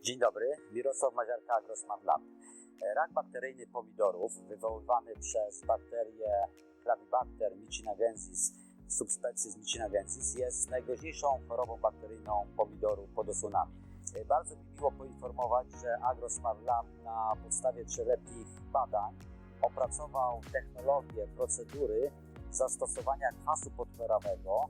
Dzień dobry, Mirosław Maziarka, AgroSmart Lab. Rak bakteryjny pomidorów wywoływany przez bakterię Clavibacter micinagensis subspecies micinagensis jest najgroźniejszą chorobą bakteryjną pomidorów pod osłonami. Bardzo mi miło poinformować, że AgroSmart Lab na podstawie 3-letnich badań opracował technologię, procedury zastosowania kwasu podchlorawego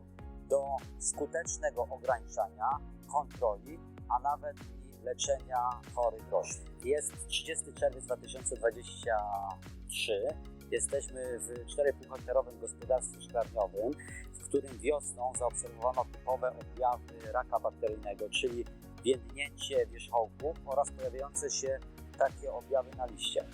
do skutecznego ograniczania, kontroli, a nawet leczenia chorych roślin. Jest 30 czerwiec 2023. Jesteśmy w 4,5-hektarowym gospodarstwie szklarniowym, w którym wiosną zaobserwowano typowe objawy raka bakteryjnego, czyli więdnięcie wierzchołków oraz pojawiające się takie objawy na liście.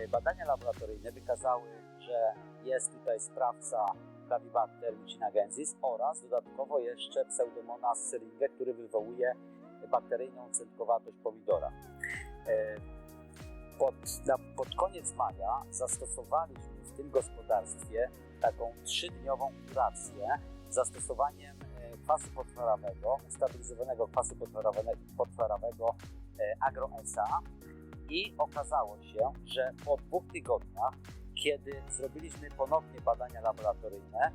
Badania laboratoryjne wykazały, że jest tutaj sprawca Clavibacter micinagensis oraz dodatkowo jeszcze Pseudomonas syringae, który wywołuje bakteryjną cętkowatość pomidora. Pod koniec maja zastosowaliśmy w tym gospodarstwie taką 3-dniową kurację z zastosowaniem kwasu podchlorawego, ustabilizowanego kwasu podchlorawego AgroEsa i okazało się, że po 2 tygodniach, kiedy zrobiliśmy ponownie badania laboratoryjne,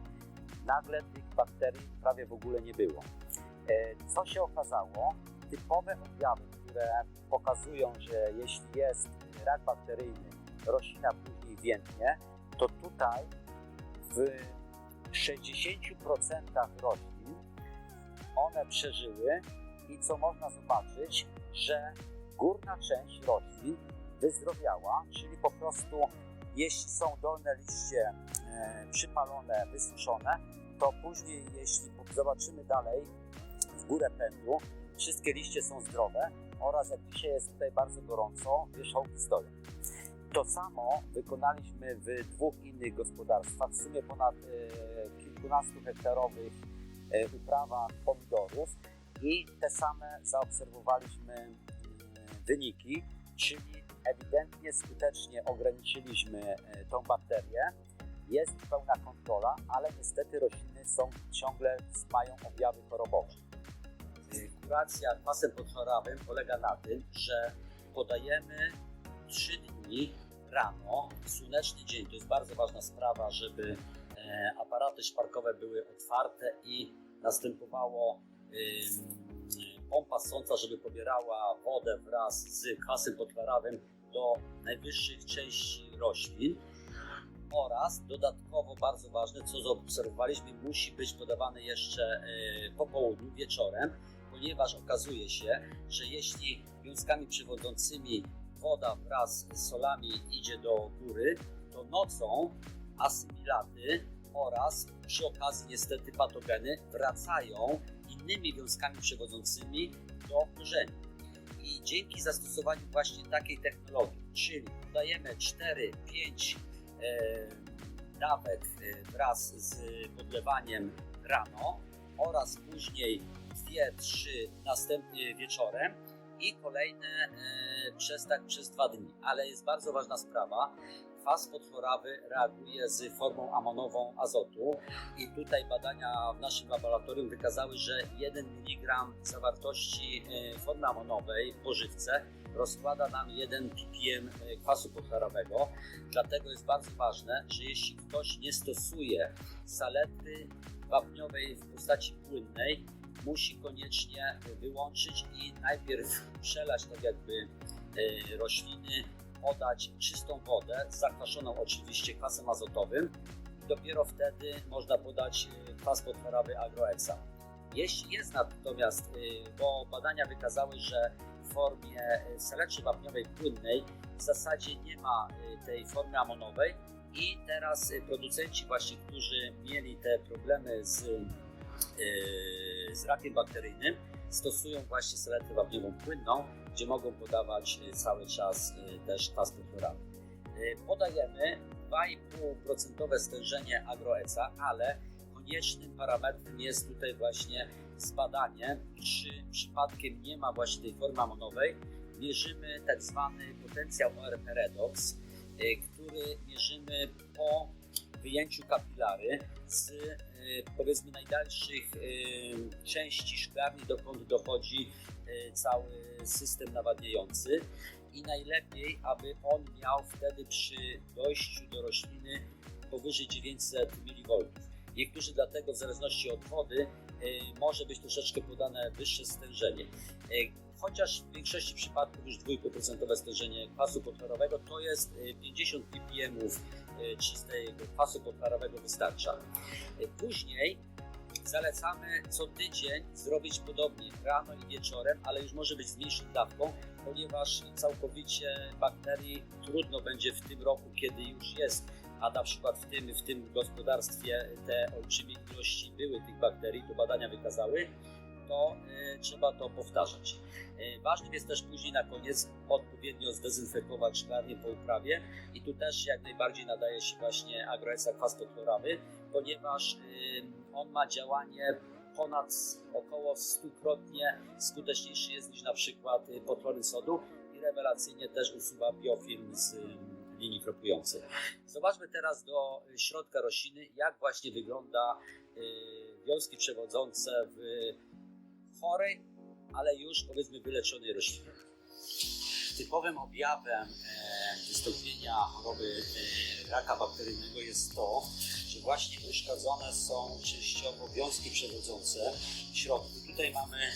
nagle tych bakterii prawie w ogóle nie było. Co się okazało? Typowe objawy, które pokazują, że jeśli jest rak bakteryjny, roślina później więdnie, to tutaj w 60% roślin one przeżyły i co można zobaczyć, że górna część roślin wyzdrowiała, czyli po prostu jeśli są dolne liście przypalone, wysuszone, to później jeśli zobaczymy dalej w górę pędu, wszystkie liście są zdrowe oraz jak dzisiaj jest tutaj bardzo gorąco, wierzchołki stoją. To samo wykonaliśmy w 2 innych gospodarstwach, w sumie ponad kilkunastohektarowych uprawach pomidorów i te same zaobserwowaliśmy wyniki, czyli ewidentnie skutecznie ograniczyliśmy tą bakterię. Jest pełna kontrola, ale niestety rośliny ciągle mają objawy chorobowe. Kuracja kwasem podchlorawym polega na tym, że podajemy 3 dni rano, słoneczny dzień. To jest bardzo ważna sprawa, żeby aparaty szparkowe były otwarte i następowało pompa ssąca, żeby pobierała wodę wraz z kwasem podchlorawym do najwyższych części roślin. Oraz dodatkowo bardzo ważne, co zaobserwowaliśmy, musi być podawane jeszcze po południu, wieczorem, ponieważ okazuje się, że jeśli wiązkami przewodzącymi woda wraz z solami idzie do góry, to nocą asymilaty oraz przy okazji niestety patogeny wracają innymi wiązkami przewodzącymi do korzeni. I dzięki zastosowaniu właśnie takiej technologii, czyli podajemy 4-5 dawek wraz z podlewaniem rano oraz później 2-3 następnie wieczorem i kolejne przez 2 dni. Ale jest bardzo ważna sprawa, kwas podchlorawy reaguje z formą amonową azotu i tutaj badania w naszym laboratorium wykazały, że 1 mg zawartości formy amonowej w pożywce rozkłada nam 1 ppm kwasu podchlorawego. Dlatego jest bardzo ważne, że jeśli ktoś nie stosuje saletry wapniowej w postaci płynnej, musi koniecznie wyłączyć i najpierw przelać tak jakby rośliny, podać czystą wodę, zakwaszoną oczywiście kwasem azotowym i dopiero wtedy można podać kwas podchlorawy AgroEsa. Jeśli jest natomiast, bo badania wykazały, że w formie saletry wapniowej płynnej w zasadzie nie ma tej formy amonowej i teraz producenci właśnie, którzy mieli te problemy z rakiem bakteryjnym, stosują właśnie saletrę wapniową płynną, gdzie mogą podawać cały czas też kwas podchlorawy. Podajemy 2,5% stężenie AgroEsa, ale koniecznym parametrem jest tutaj właśnie zbadanie, czy przypadkiem nie ma właśnie tej formy amonowej. Mierzymy tak zwany potencjał ORP redox, który mierzymy po wyjęciu kapilary z powiedzmy najdalszych części szklarni, dokąd dochodzi cały system nawadniający i najlepiej, aby on miał wtedy przy dojściu do rośliny powyżej 900 mV. Niektórzy dlatego w zależności od wody może być troszeczkę podane wyższe stężenie. Chociaż w większości przypadków już 2,5% stężenie kwasu podchorowego to jest 50 ppm czystego kwasu podchorowego wystarcza. Później zalecamy co tydzień zrobić podobnie rano i wieczorem, ale już może być z mniejszą dawką, ponieważ całkowicie bakterii trudno będzie w tym roku, kiedy już jest, a na przykład w tym gospodarstwie te olbrzymie ilości były tych bakterii, to badania wykazały, to trzeba to powtarzać. Ważnym jest też później na koniec odpowiednio zdezynfekować szklarnię po uprawie i tu też jak najbardziej nadaje się właśnie Agroeca kwas podchlorawy, ponieważ on ma działanie ponad około 100-krotnie skuteczniejszy jest niż na przykład podchloryt sodu i rewelacyjnie też usuwa biofilm z linii kropującej. Zobaczmy teraz do środka rośliny, jak właśnie wygląda wiązki przewodzące w chorej, ale już powiedzmy wyleczonej roślinie. Typowym objawem wystąpienia choroby raka bakteryjnego jest to, że właśnie uszkodzone są częściowo wiązki przewodzące w środku. Tutaj mamy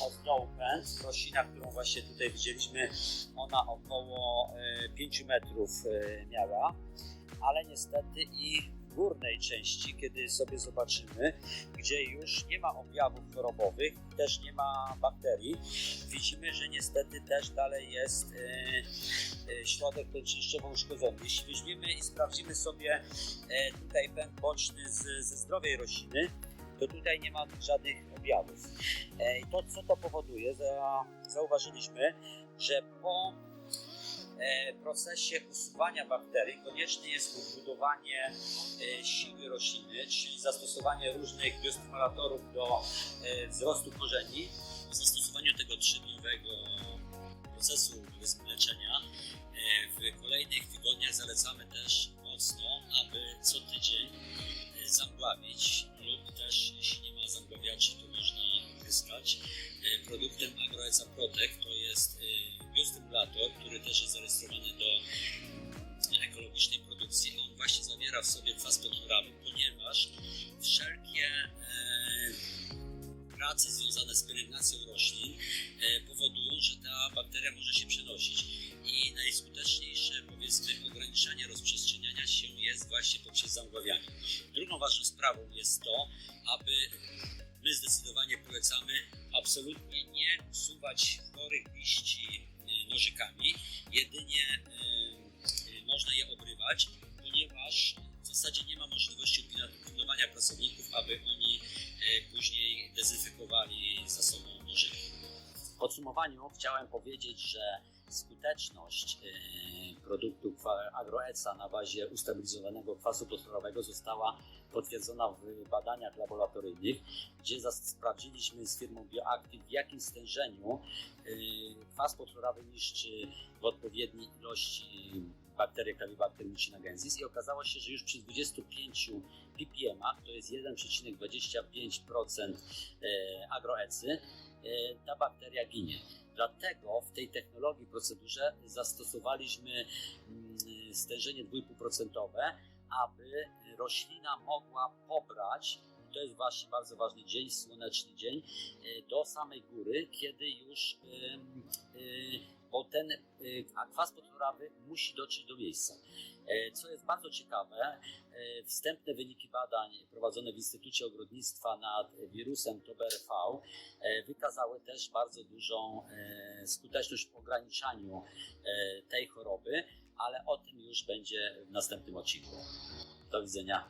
od dołu pęd, roślina, którą właśnie tutaj widzieliśmy, ona około 5 metrów miała, ale niestety i w górnej części, kiedy sobie zobaczymy, gdzie już nie ma objawów chorobowych, też nie ma bakterii, widzimy, że niestety też dalej jest środek ten częściowo uszkodzony. Jeśli weźmiemy i sprawdzimy sobie tutaj pęd boczny ze zdrowej rośliny, to tutaj nie ma żadnych objawów. I to, co to powoduje, zauważyliśmy, że po procesie usuwania bakterii konieczne jest odbudowanie siły rośliny, czyli zastosowanie różnych biostymulatorów do wzrostu korzeni. Po zastosowaniu tego 3-dniowego procesu leczenia w kolejnych tygodniach zalecamy też mocno, aby co tydzień zamgławić lub też jeśli nie ma zamgławiaczy, to można pryskać produktem Agroeca Protect. To jest biostymulator, który też jest zarejestrowany do ekologicznej produkcji. On właśnie zawiera w sobie kwas podchlorawy, ponieważ wszelkie prace związane z pielęgnacją roślin powodują, że ta bakteria może się przenosić i najskuteczniejsze powiedzmy ograniczanie rozprzestrzeniania się jest właśnie poprzez zamgławianie. Drugą ważną sprawą jest to, aby my zdecydowanie polecamy absolutnie nie usuwać chorych liści nożykami, jedynie można je obrywać, ponieważ w zasadzie nie ma możliwości pilnowania pracowników, aby oni później dezynfekowali za sobą nożyki. W podsumowaniu chciałem powiedzieć, że skuteczność produktów Agroeca na bazie ustabilizowanego kwasu podchorowego została potwierdzona w badaniach laboratoryjnych, gdzie sprawdziliśmy z firmą Bioactive, w jakim stężeniu kwas podchlorawy niszczy w odpowiedniej ilości bakterię Campylobacter nicinagensis i okazało się, że już przy 25 ppm, to jest 1,25% Agroecy, ta bakteria ginie. Dlatego w tej technologii, procedurze zastosowaliśmy stężenie 2,5%, aby roślina mogła pobrać, to jest właśnie bardzo ważny dzień, słoneczny dzień, do samej góry, kiedy już bo ten kwas podchlorawy musi dotrzeć do miejsca. Co jest bardzo ciekawe, wstępne wyniki badań prowadzone w Instytucie Ogrodnictwa nad wirusem TOBR-V wykazały też bardzo dużą skuteczność w ograniczaniu tej choroby, ale o tym już będzie w następnym odcinku. Do widzenia.